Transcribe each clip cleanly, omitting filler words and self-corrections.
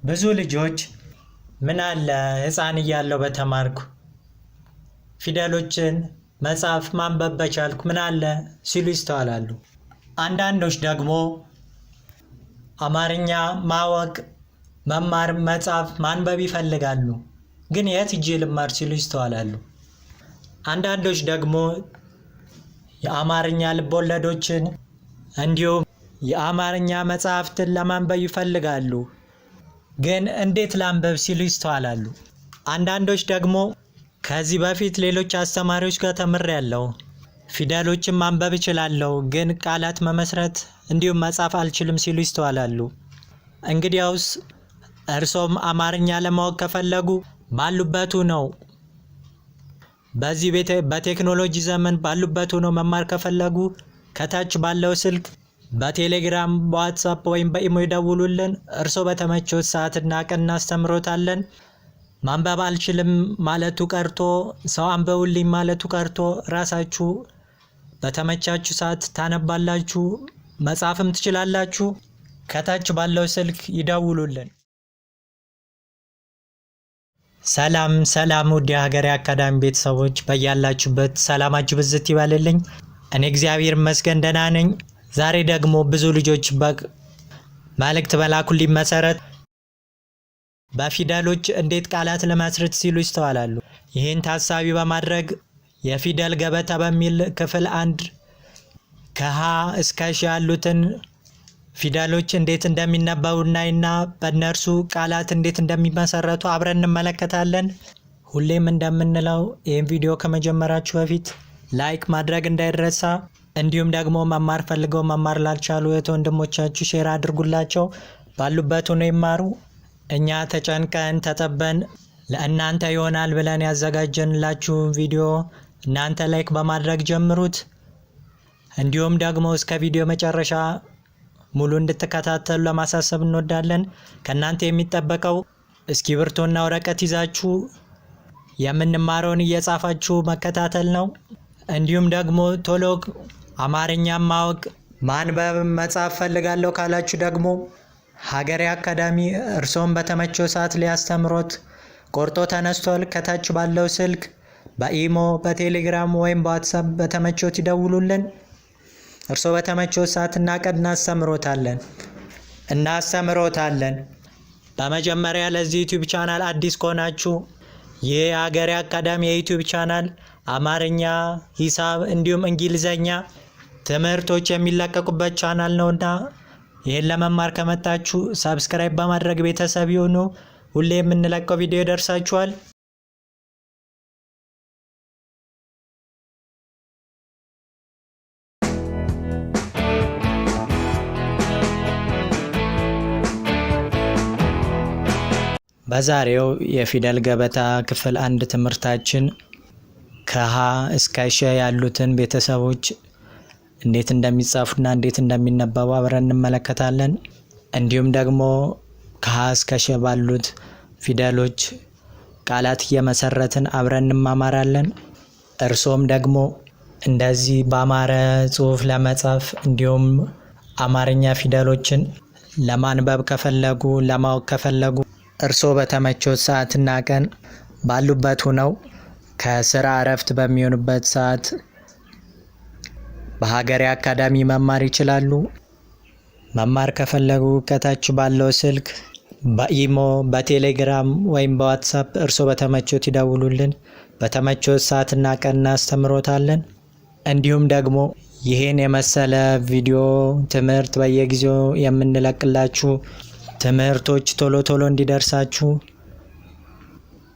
ብዙ ልጆች ምን አለ ሕፃን እያለሁ በተማርኩ ፊደሎችን መጻፍ ማንበብ በቻልኩ ምን አለ ሲሉ ይስተዋላሉ። አንዳንዶች ደግሞ አማርኛ ማወቅ መማር መጻፍ ማንበብ ይፈልጋሉ፣ ግን የት ሄጄ ልማር ሲሉ ይስተዋላሉ። አንዳንዶች ደግሞ የአማርኛ ልቦለዶችን እንዲሁም የአማርኛ መጽሐፍትን ለማንበብ ይፈልጋሉ፣ ግን እንዴት ላንበብ ሲሉ ይስተዋላሉ። አንዳንዶች ደግሞ ከዚህ በፊት ሌሎች አስተማሪዎች ጋር ተምሬያለሁ፣ ፊደሎችን ማንበብ እችላለሁ፣ ግን ቃላት መመስረት እንዲሁም መጻፍ አልችልም ሲሉ ይስተዋላሉ። እንግዲያውስ እርሶም አማርኛ ለማወቅ ከፈለጉ ባሉበት ሆነው በዚህ በቴክኖሎጂ ዘመን ባሉበት ሆነው መማር ከፈለጉ ከታች ባለው ስልክ በቴሌግራም በዋትስአፕ ወይም በኢሞ ይደውሉልን። እርሶ በተመቾት ሰዓትና ቀን እናስተምሮታለን። ማንበብ አልችልም ማለቱ ቀርቶ ሰው አንበቡልኝ ማለቱ ቀርቶ ራሳችሁ በተመቻችሁ ሰዓት ታነባላችሁ፣ መጻፍም ትችላላችሁ። ከታች ባለው ስልክ ይደውሉልን። ሰላም ሰላም፣ ውድ የሀገሬ አካዳሚ ቤተሰቦች በያላችሁበት ሰላማችሁ ብዝት ይበልልኝ። እኔ እግዚአብሔር ይመስገን ደህና ነኝ። ዛሬ ደግሞ ብዙ ልጆች መልእክት በላኩልኝ መሰረት በፊደሎች እንዴት ቃላት ለመስረት ሲሉ ይስተዋላሉ። ይህን ታሳቢ በማድረግ የፊደል ገበታ በሚል ክፍል 1 ከሀ እስከ ሸ ያሉትን ፊደሎች እንዴት እንደሚነበቡና በእነርሱ ቃላት እንዴት እንደሚመሰረቱ አብረን እንመለከታለን። ሁሌም እንደምንለው ይህን ቪዲዮ ከመጀመራችሁ በፊት ላይክ ማድረግ እንዳይረሳ፣ እንዲሁም ደግሞ መማር ፈልገው መማር ላልቻሉ ወንድሞቻችሁ ሼር አድርጉላቸው። ባሉበት ሆነው ይማሩ። እኛ ተጨንቀን ተጠበን ለእናንተ ይሆናል ብለን ያዘጋጀንላችሁ ቪዲዮ እናንተ ላይክ በማድረግ ጀምሩት። እንዲሁም ደግሞ እስከ ቪዲዮ መጨረሻ ሙሉ እንድትከታተሉ ለማሳሰብ እንወዳለን። ከእናንተ የሚጠበቀው እስክሪብቶና ወረቀት ይዛችሁ የምንማረውን እየጻፋችሁ መከታተል ነው። እንዲሁም ደግሞ ቶሎ አማርኛ ማወቅ ማንበብ መጻፍ ፈልጋለሁ ካላችሁ ደግሞ ሀገሬ አካዳሚ እርሶን በተመቸው ሰዓት ሊያስተምሮት ቆርጦ ተነስቷል። ከታች ባለው ስልክ በኢሞ በቴሌግራም ወይም በዋትስአፕ በተመቾት ይደውሉልን። እርሶ በተመቾት ሰዓትና ቀን እናስተምሮታለን። በመጀመሪያ ለዚህ ዩቲዩብ ቻናል አዲስ ከሆናችሁ ይህ የሀገሬ አካዳሚ የዩቲዩብ ቻናል አማርኛ፣ ሂሳብ እንዲሁም እንግሊዘኛ ትምህርቶች የሚለቀቁበት ቻናል ነውና ይህን ለመማር ከመጣችሁ ሰብስክራይብ በማድረግ ቤተሰብ ይሁኑ። ሁሌ የምንለቀው ቪዲዮ ይደርሳችኋል። በዛሬው የፊደል ገበታ ክፍል 1 ትምህርታችን ከሀ እስከ ሸ ያሉትን ቤተሰቦች እንዴት እንደሚጻፉና እንዴት እንደሚነበቡ አብረን እንመለከታለን። እንዲሁም ደግሞ ከሀ እስከ ሸ ባሉት ፊደሎች ቃላት እየመሰረትን አብረን እንማማራለን። እርሶም ደግሞ እንደዚህ በአማረ ጽሑፍ ለመጻፍ እንዲሁም አማርኛ ፊደሎችን ለማንበብ ከፈለጉ ለማወቅ ከፈለጉ እርሶ በተመቾት ሰዓትና ቀን ባሉበት ሆነው ከስራ እረፍት በሚሆኑበት ሰዓት በሀገሬ አካዳሚ መማር ይችላሉ። መማር ከፈለጉ ከታች ባለው ስልክ በኢሞ በቴሌግራም ወይም በዋትስአፕ እርሶ በተመቾት ይደውሉልን። በተመቾት ሰዓትና ቀን እናስተምሮታለን። እንዲሁም ደግሞ ይህን የመሰለ ቪዲዮ ትምህርት በየጊዜው የምንለቅላችሁ ትምህርቶች ቶሎ እንዲደርሳችሁ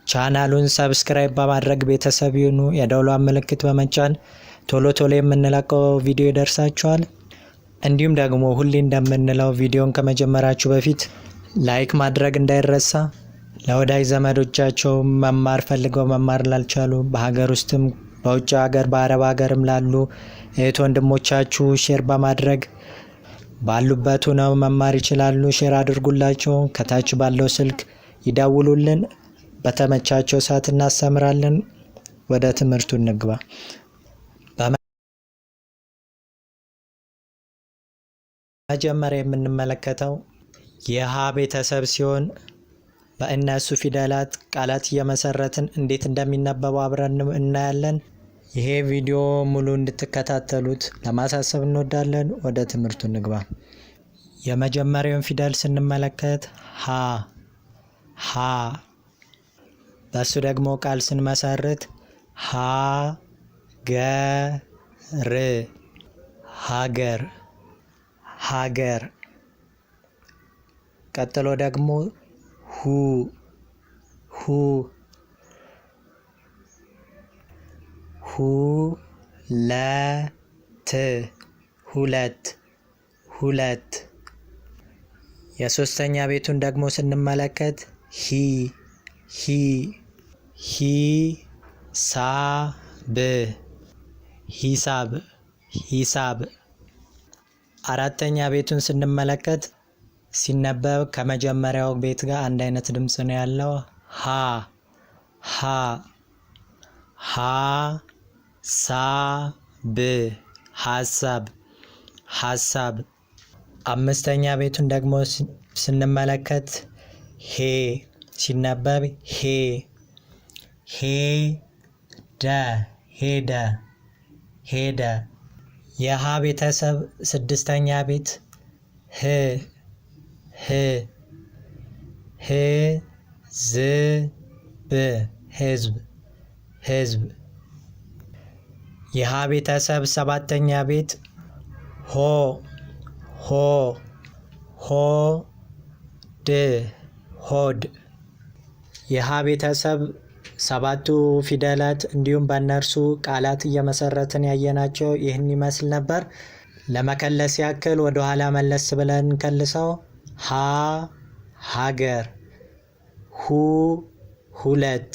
ቻናሉን ሰብስክራይብ በማድረግ ቤተሰብ ይሁኑ። የደወሏን ምልክት በመጫን ቶሎ የምንለቀው ቪዲዮ ይደርሳችኋል። እንዲሁም ደግሞ ሁሌ እንደምንለው ቪዲዮን ከመጀመራችሁ በፊት ላይክ ማድረግ እንዳይረሳ። ለወዳጅ ዘመዶቻቸው መማር ፈልገው መማር ላልቻሉ በሀገር ውስጥም በውጭ ሀገር በአረብ ሀገርም ላሉ ወንድሞቻችሁ ሼር በማድረግ ባሉበት ሆነው መማር ይችላሉ። ሼር አድርጉላቸው። ከታች ባለው ስልክ ይደውሉልን። በተመቻቸው ሰዓት እናስተምራለን። ወደ ትምህርቱ እንግባ። መጀመሪያ የምንመለከተው የሀ ቤተሰብ ሲሆን በእነሱ ፊደላት ቃላት እየመሰረትን እንዴት እንደሚነበቡ አብረን እናያለን። ይሄ ቪዲዮ ሙሉ እንድትከታተሉት ለማሳሰብ እንወዳለን። ወደ ትምህርቱ እንግባ። የመጀመሪያውን ፊደል ስንመለከት ሀ። በሱ ደግሞ ቃል ስንመሰርት ሀገር። ቀጥሎ ደግሞ ሁለት። የሶስተኛ ቤቱን ደግሞ ስንመለከት ሂሳብ። አራተኛ ቤቱን ስንመለከት ሲነበብ ከመጀመሪያው ቤት ጋር አንድ አይነት ድምፅ ነው ያለው። ሀሳብ። አምስተኛ ቤቱን ደግሞ ስንመለከት ሲነበብ ሄደ። የሀ ቤተሰብ ስድስተኛ ቤት ህዝብ። የሀ ቤተሰብ ሰባተኛ ቤት ሆድ። የሀ ቤተሰብ ሰባቱ ፊደላት እንዲሁም በእነርሱ ቃላት እየመሰረትን ያየናቸው ይህን ይመስል ነበር። ለመከለስ ያክል ወደ ኋላ መለስ ብለን እንከልሰው። ሀገር፣ ሁለት፣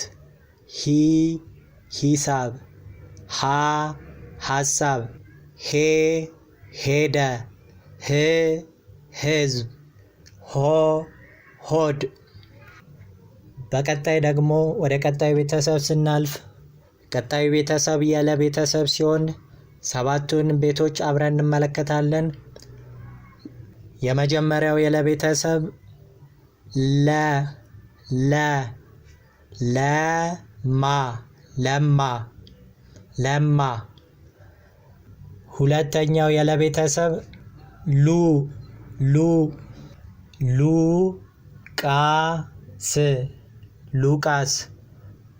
ሂሳብ፣ ሀሳብ፣ ሄደ፣ ህዝብ፣ ሆድ። በቀጣይ ደግሞ ወደ ቀጣዩ ቤተሰብ ስናልፍ ቀጣዩ ቤተሰብ የለ ቤተሰብ ሲሆን ሰባቱን ቤቶች አብረን እንመለከታለን። የመጀመሪያው የለ ቤተሰብ ለማ። ሁለተኛው የለ ቤተሰብ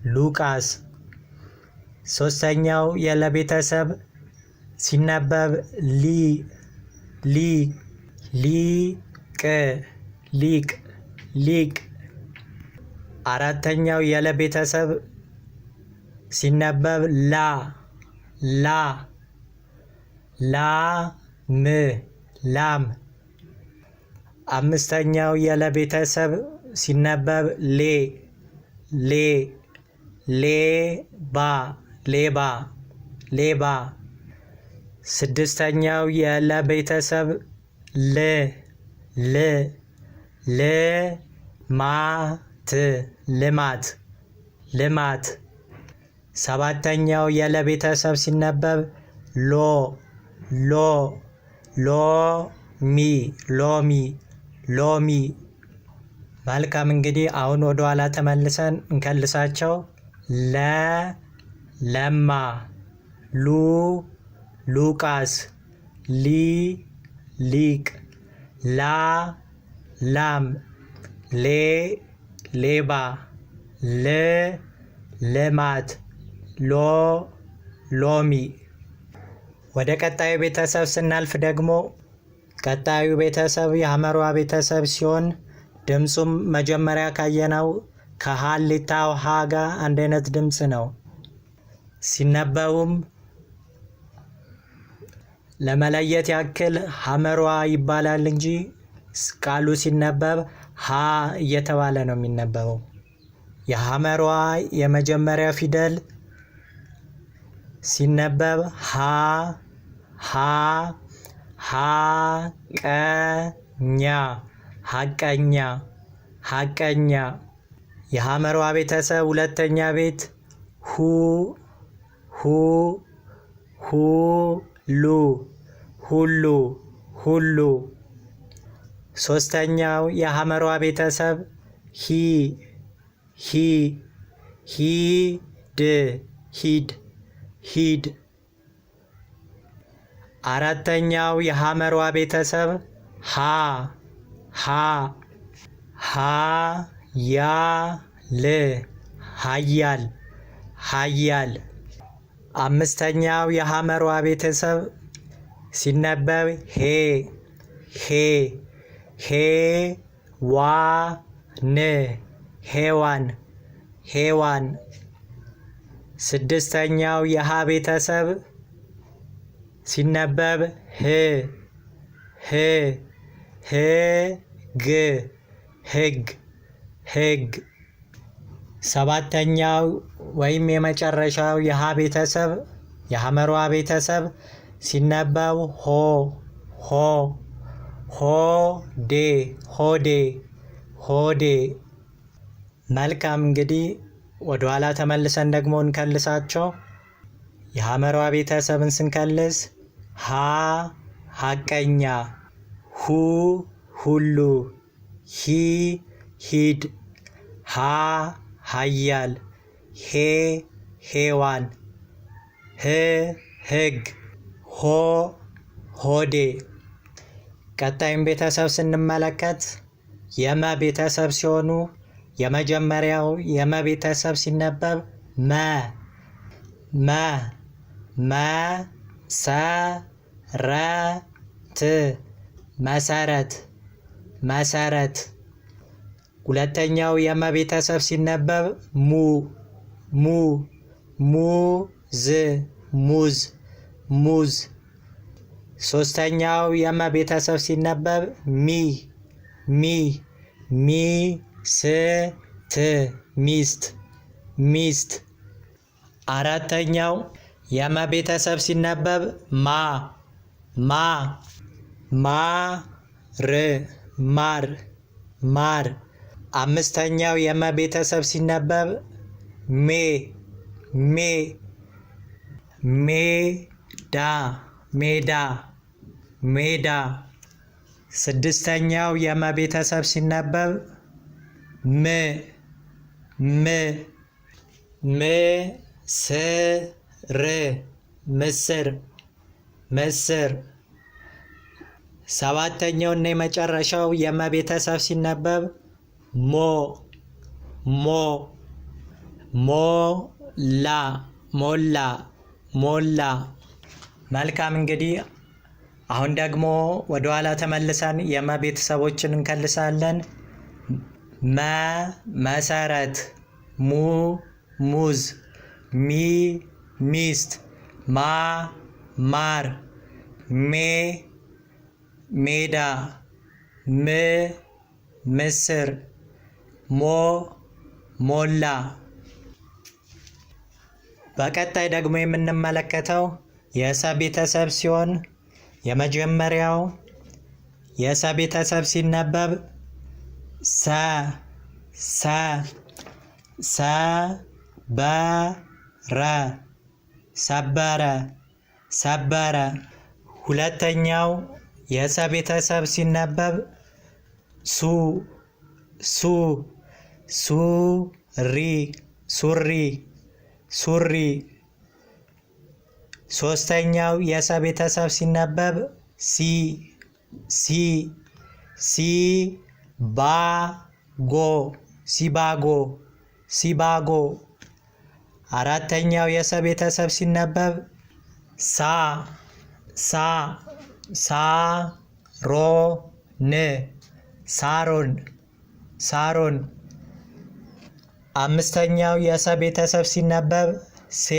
ሉቃስ። ሶስተኛው የለ ቤተሰብ ሲነበብ ሊቅ። አራተኛው የለ ቤተሰብ ሲነበብ ላም። አምስተኛው የለ ቤተሰብ ሲነበብ ሌባ። ስድስተኛው የለ ቤተሰብ ልማት። ሰባተኛው የለ ቤተሰብ ሲነበብ ሎሚ። መልካም፣ እንግዲህ አሁን ወደ ኋላ ተመልሰን እንከልሳቸው። ለማ፣ ሉቃስ፣ ሊቅ፣ ላም፣ ሌባ፣ ልማት፣ ሎሚ። ወደ ቀጣዩ ቤተሰብ ስናልፍ ደግሞ ቀጣዩ ቤተሰብ የሐመሯ ቤተሰብ ሲሆን ድምፁም መጀመሪያ ካየነው ከሀሊታው ሀ ጋር አንድ አይነት ድምፅ ነው። ሲነበቡም ለመለየት ያክል ሐመሯ ይባላል እንጂ ቃሉ ሲነበብ ሀ እየተባለ ነው የሚነበበው። የሐመሯ የመጀመሪያ ፊደል ሲነበብ ሐቀኛ። የሐመሯ ቤተሰብ ሁለተኛ ቤት ሁሉ። ሶስተኛው የሐመሯ ቤተሰብ ሂ ሂ ሂድ ሂድ ሂድ። አራተኛው የሐመሯ ቤተሰብ ሀ ሀ ሀያል ሀያል ሀያል። አምስተኛው የሐመሯ ቤተሰብ ሲነበብ ሄ ሄ ሄዋን ሄዋን ሄዋን። ስድስተኛው የሀ ቤተሰብ ሲነበብ ህ ህ ህግ ህግ ህግ። ሰባተኛው ወይም የመጨረሻው የሀ ቤተሰብ የሐመሯ ቤተሰብ ሲነበብ ሆ ሆ ሆዴ ሆዴ ሆዴ። መልካም እንግዲህ ወደኋላ ተመልሰን ደግሞ እንከልሳቸው። የሐመሯ ቤተሰብን ስንከልስ ሀ ሀቀኛ፣ ሁ ሁሉ፣ ሂ ሂድ፣ ሃ ሀያል፣ ሄ ሄዋን፣ ህ ህግ፣ ሆ ሆዴ። ቀጣይም ቤተሰብ ስንመለከት የመ ቤተሰብ ሲሆኑ የመጀመሪያው የመ ቤተሰብ ሲነበብ መ መ መሰረት መሰረት መሰረት። ሁለተኛው የመ ቤተሰብ ሲነበብ ሙ ሙ ሙዝ ሙዝ ሙዝ። ሶስተኛው የመ ቤተሰብ ሲነበብ ሚ ሚ ሚስት ሚስት ሚስት። አራተኛው የመ ቤተሰብ ሲነበብ ማ ማ ማር ማር ማር። አምስተኛው የመ ቤተሰብ ሲነበብ ሜ ሜ ሜዳ ሜዳ ሜዳ። ስድስተኛው የመ ቤተሰብ ሲነበብ ም ም ምስር ምስር ምስር። ሰባተኛው እና የመጨረሻው የመ ቤተሰብ ሲነበብ ሞ ሞ ሞላ ሞላ ሞላ። መልካም እንግዲህ አሁን ደግሞ ወደ ኋላ ተመልሰን የመ ቤተሰቦችን እንከልሳለን። መ መሰረት፣ ሙ ሙዝ፣ ሚ ሚስት፣ ማ ማር፣ ሜ ሜዳ፣ ም ምስር፣ ሞ ሞላ። በቀጣይ ደግሞ የምንመለከተው የሰ ቤተሰብ ሲሆን የመጀመሪያው የሰ ቤተሰብ ሲነበብ ሰ ሰ ሰበረ ሰበረ ሰበረ። ሁለተኛው የሰ ቤተሰብ ሲነበብ ሱ ሱ ሱሪ ሱሪ ሱሪ። ሶስተኛው የሰ ቤተሰብ ሲነበብ ሲ ሲ ሲባጎ ሲባጎ ሲባጎ። አራተኛው የሰ ቤተሰብ ሲነበብ ሳ ሳ ሳሮን ሳሮን ሳሮን። አምስተኛው የሰ ቤተሰብ ሲነበብ ሴ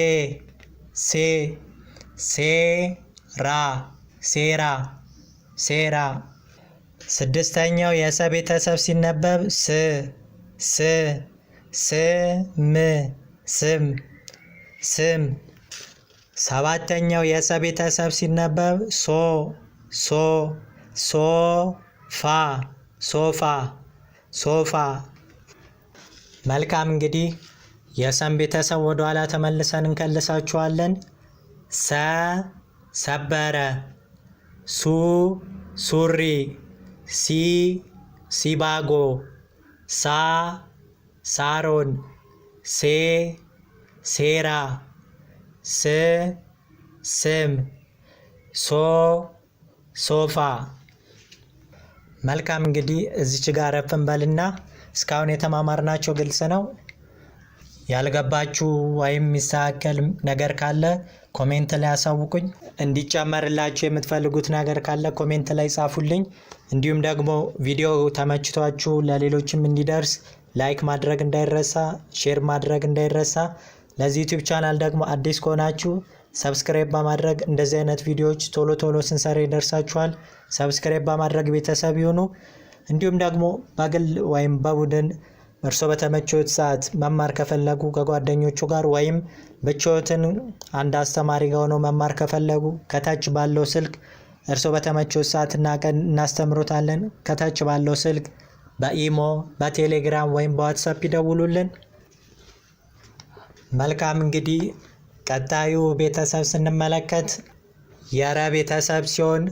ሴ ሴራ ሴራ ሴራ። ስድስተኛው የሰ ቤተሰብ ሲነበብ ስ ስ ስም ስም ስም። ሰባተኛው የሰ ቤተሰብ ሲነበብ ሶ ሶ ሶፋ ሶፋ ሶፋ። መልካም እንግዲህ የሰን ቤተሰብ ወደ ኋላ ተመልሰን እንከልሳችኋለን። ሰ ሰበረ፣ ሱ ሱሪ፣ ሲ ሲባጎ፣ ሳ ሳሮን፣ ሴ ሴራ፣ ስ ስም፣ ሶ ሶፋ። መልካም እንግዲህ እዚች ጋር ረፍ እንበልና እስካሁን የተማማርናቸው ግልጽ ነው። ያልገባችሁ ወይም የሚስተካከል ነገር ካለ ኮሜንት ላይ አሳውቁኝ። እንዲጨመርላችሁ የምትፈልጉት ነገር ካለ ኮሜንት ላይ ጻፉልኝ። እንዲሁም ደግሞ ቪዲዮ ተመችቷችሁ ለሌሎችም እንዲደርስ ላይክ ማድረግ እንዳይረሳ፣ ሼር ማድረግ እንዳይረሳ። ለዚህ ዩቲዩብ ቻናል ደግሞ አዲስ ከሆናችሁ ሰብስክራይብ በማድረግ እንደዚህ አይነት ቪዲዮዎች ቶሎ ቶሎ ስንሰራ ይደርሳችኋል። ሰብስክራይብ በማድረግ ቤተሰብ ይሁኑ። እንዲሁም ደግሞ በግል ወይም በቡድን እርሶ በተመቾት ሰዓት መማር ከፈለጉ ከጓደኞቹ ጋር ወይም ብቻዎትን አንድ አስተማሪ ጋር ሆነው መማር ከፈለጉ ከታች ባለው ስልክ እርሶ በተመቾት ሰዓት እና ቀን እናስተምሮታለን። ከታች ባለው ስልክ በኢሞ፣ በቴሌግራም ወይም በዋትስአፕ ይደውሉልን። መልካም እንግዲህ ቀጣዩ ቤተሰብ ስንመለከት የረ ቤተሰብ ሲሆን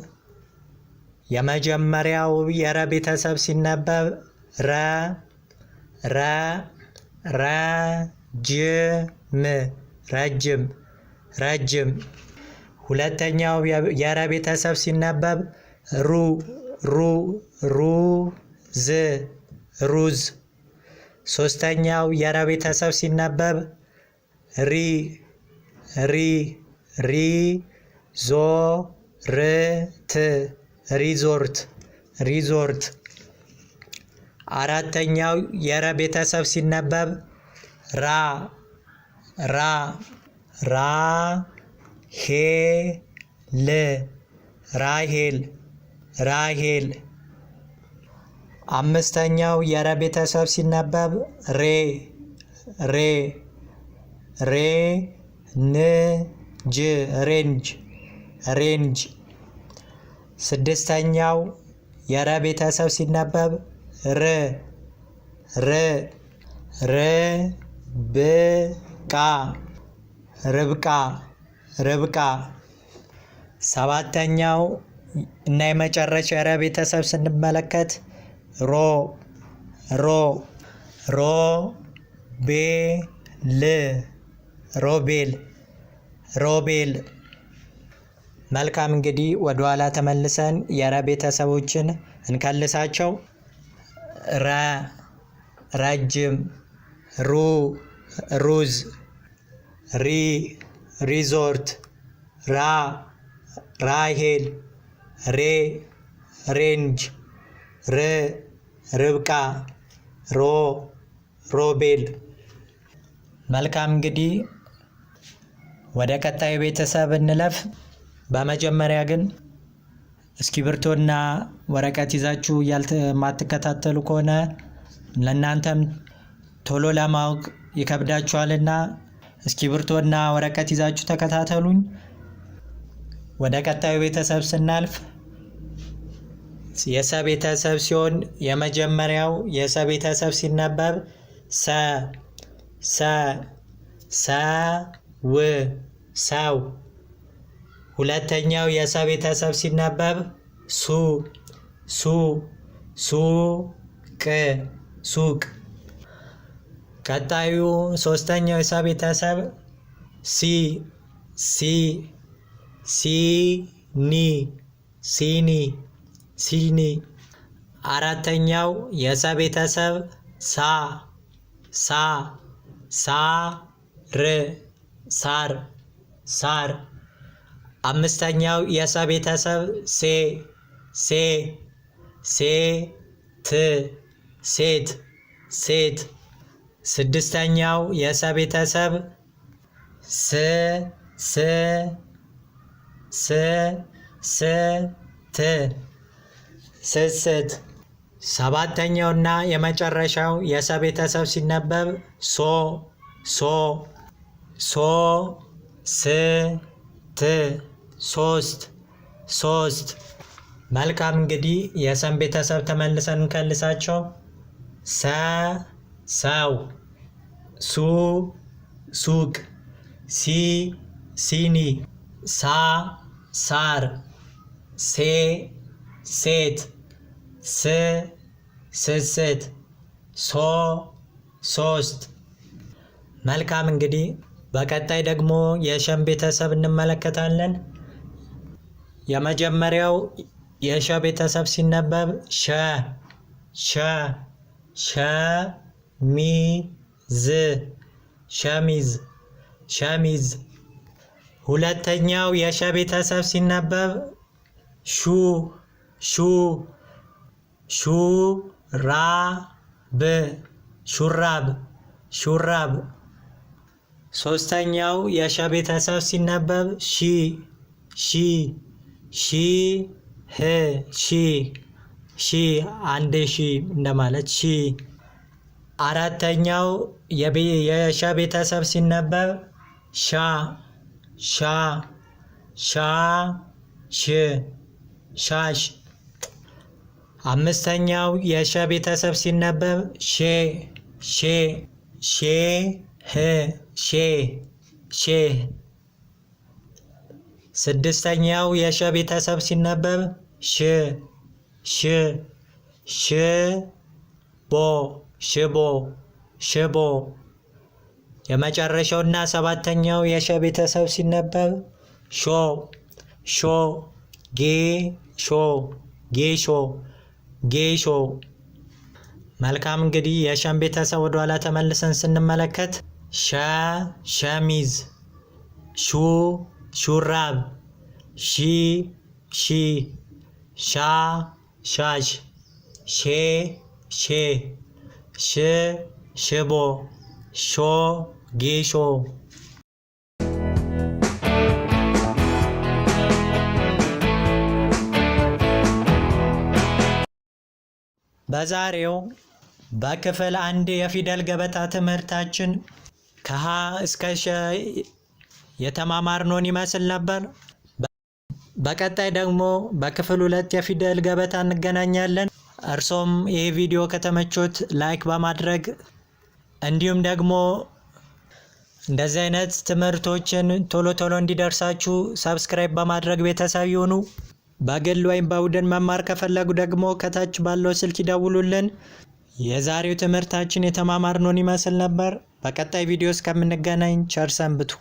የመጀመሪያው የረ ቤተሰብ ሲነበብ ረ ረ ረጅም ረጅም ረጅም። ሁለተኛው የረ ቤተሰብ ሲነበብ ሩ ሩ ሩዝ ሩዝ። ሶስተኛው የረ ቤተሰብ ሲነበብ ሪ ሪ ሪዞርት ሪዞርት ሪዞርት። አራተኛው የረ ቤተሰብ ሲነበብ ራ ራ ራሄል ራሄል ራሄል። አምስተኛው የረ ቤተሰብ ሲነበብ ሬ ሬ ሬንጅ ሬንጅ ሬንጅ። ስድስተኛው የረ ቤተሰብ ሲነበብ ር ር ርብቃ ርብቃ ርብቃ። ሰባተኛው እና የመጨረሻ የረ ቤተሰብ ስንመለከት ሮ ሮ ሮቤል ሮቤል ሮቤል። መልካም እንግዲህ ወደ ኋላ ተመልሰን የረ ቤተሰቦችን እንከልሳቸው። ረ ረጅም፣ ሩ ሩዝ፣ ሪ ሪዞርት፣ ራ ራሄል፣ ሬ ሬንጅ፣ ር ርብቃ፣ ሮ ሮቤል። መልካም እንግዲህ ወደ ቀጣዩ ቤተሰብ እንለፍ። በመጀመሪያ ግን እስክሪብቶና ወረቀት ይዛችሁ የማትከታተሉ ከሆነ ለእናንተም ቶሎ ለማወቅ ይከብዳችኋልና እስክሪብቶና ወረቀት ይዛችሁ ተከታተሉኝ። ወደ ቀጣዩ ቤተሰብ ስናልፍ የሰ ቤተሰብ ሲሆን የመጀመሪያው የሰ ቤተሰብ ሲነበብ ሰ ሰ ሰው ሰው። ሁለተኛው የሰ ቤተሰብ ሲነበብ ሱ ሱ ሱቅ ሱቅ። ቀጣዩ ሶስተኛው የሰ ቤተሰብ ሲ ሲ ሲኒ ሲኒ ሲኒ። አራተኛው የሰ ቤተሰብ ሳ ሳ ሳር ሳር ሳር። አምስተኛው የሰ ቤተሰብ ሴ ሴ ሴት ሴት ሴት። ስድስተኛው የሰ ቤተሰብ ስ ስ ስ ስት ስስት። ሰባተኛውና የመጨረሻው የሰ ቤተሰብ ሲነበብ ሶ ሶ ሶስት ሶስት ሶስት። መልካም እንግዲህ የሰን ቤተሰብ ተመልሰን እንከልሳቸው። ሰ ሰው፣ ሱ ሱቅ፣ ሲ ሲኒ፣ ሳ ሳር፣ ሴ ሴት፣ ስ ስስት፣ ሶስት። መልካም እንግዲህ በቀጣይ ደግሞ የሸን ቤተሰብ እንመለከታለን። የመጀመሪያው የሸ ቤተሰብ ሲነበብ ሸሚዝ። ሁለተኛው የሸ ቤተሰብ ሲነበብ ሹራብ። ሶስተኛው የሸ ቤተሰብ ሲነበብ አንድ እንደማለት ሺ። አራተኛው የሸ ቤተሰብ ሲነበብ ሻሽ። አምስተኛው የሸ ቤተሰብ ሲነበብ ሼህ። ስድስተኛው የሸ ቤተሰብ ሲነበብ ሽቦ። የመጨረሻውና ሰባተኛው የሸ ቤተሰብ ሲነበብ ጌሾ። መልካም እንግዲህ የሸን ቤተሰብ ወደ ኋላ ተመልሰን ስንመለከት ሸሚዝ፣ ሹራብ፣ ሻሽ፣ ሽቦ፣ ጌሾ። በዛሬው በክፍል 1 የፊደል ገበታ ትምህርታችን ከሀ እስከ ሸ የተማማርነውን ይመስል ነበር። በቀጣይ ደግሞ በክፍል 2 የፊደል ገበታ እንገናኛለን። እርሶም ይህ ቪዲዮ ከተመቾት ላይክ በማድረግ እንዲሁም ደግሞ እንደዚህ አይነት ትምህርቶችን ቶሎ እንዲደርሳችሁ ሰብስክራይብ በማድረግ ቤተሰብ ይሁኑ። በግል ወይም በቡድን መማር ከፈለጉ ደግሞ ከታች ባለው ስልክ ይደውሉልን። የዛሬው ትምህርታችን የተማማርነውን ይመስል ነበር። በቀጣይ ቪዲዮ እስከምንገናኝ ቸር ሰንብቱ።